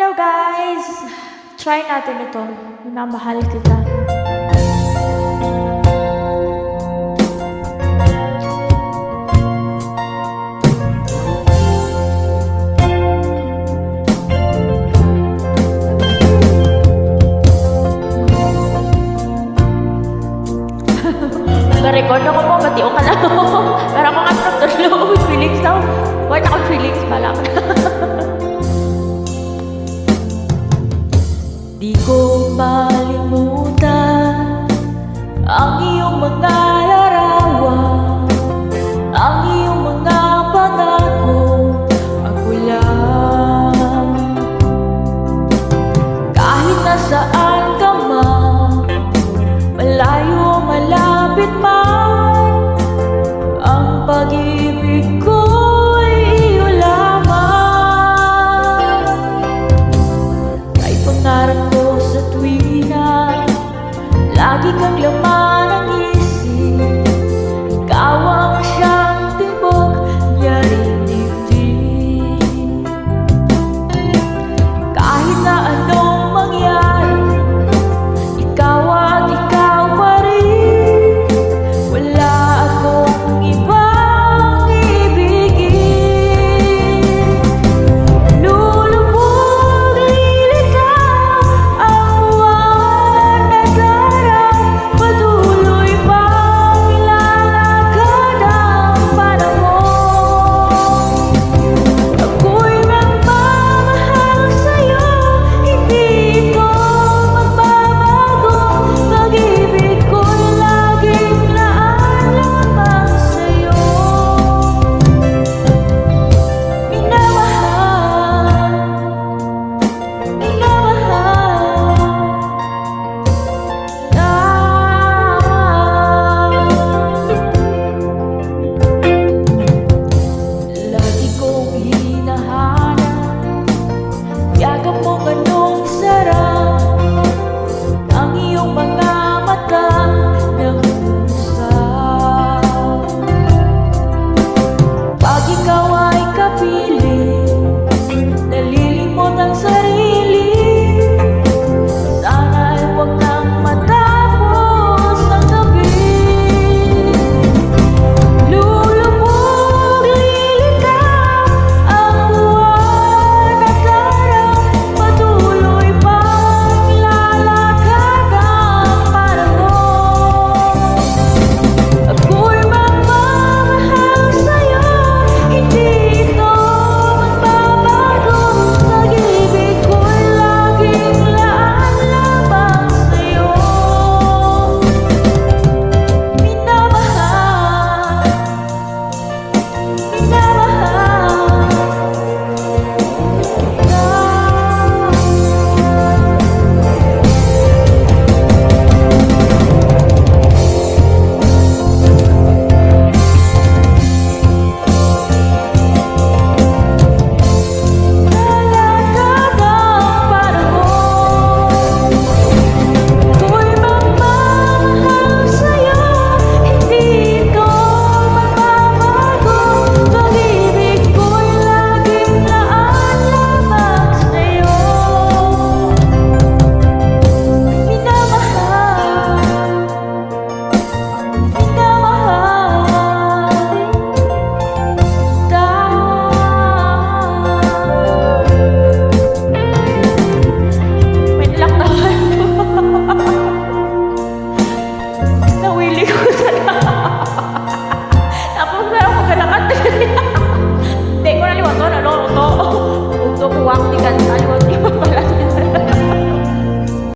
Hello guys! Try natin ito. Minamahal kita. Nag-record ako po, matiyo ka lang. Pero ako nga from the feelings daw. Wala akong feelings pala. Di ko malimutan ang iyong mga larawan, ang iyong mga pangako, ako lang. Kahit nasaan ka man, malayo o malapit man, ang pag-ibig ko'y iyo lamang. Kay pangarap ko sa tuwina, lagi kang laman ng isip. Ikaw ang siyang tibok, yaring dibdib. Kahit na anong mangyari, ikaw at ikaw pa rin. Wala akong ibang ibigin. Lulubog, lilitaw ang buwan at araw. Patuloy pang ilalakad ang panahon. Ako'y nagmamahal sa'yo, hindi ito magbabago. Pag-ibig ko'y laging laan lamang sa'yo. Minamahal, lagi kong hinahanap, yakap mo ganong sarap, ang iyong mga mata ng usap. Pag ikaw ay kapiling, nalilimot ang sarili. Sana'y huwag nang matapos ang gabi. Lulubog, lilitaw ang buwan at araw. Patuloy pang lalakad ang panahon. Ako'y magmamahal sa'yo, hindi ito magbabago. Pag-ibig ko'y laging laan lamang sa'yo. Minamahal, lalakad ang panahon. Ako'y magmamahal sa'yo, hindi ito magbabago. Pag-ibig ko'y laging laan lamang sa'yo. Wait lang naman. Nawili ko sa tapos na ako magkalakat. Hindi ko naliwat to, ano, ito. Ito, kuwak, di ka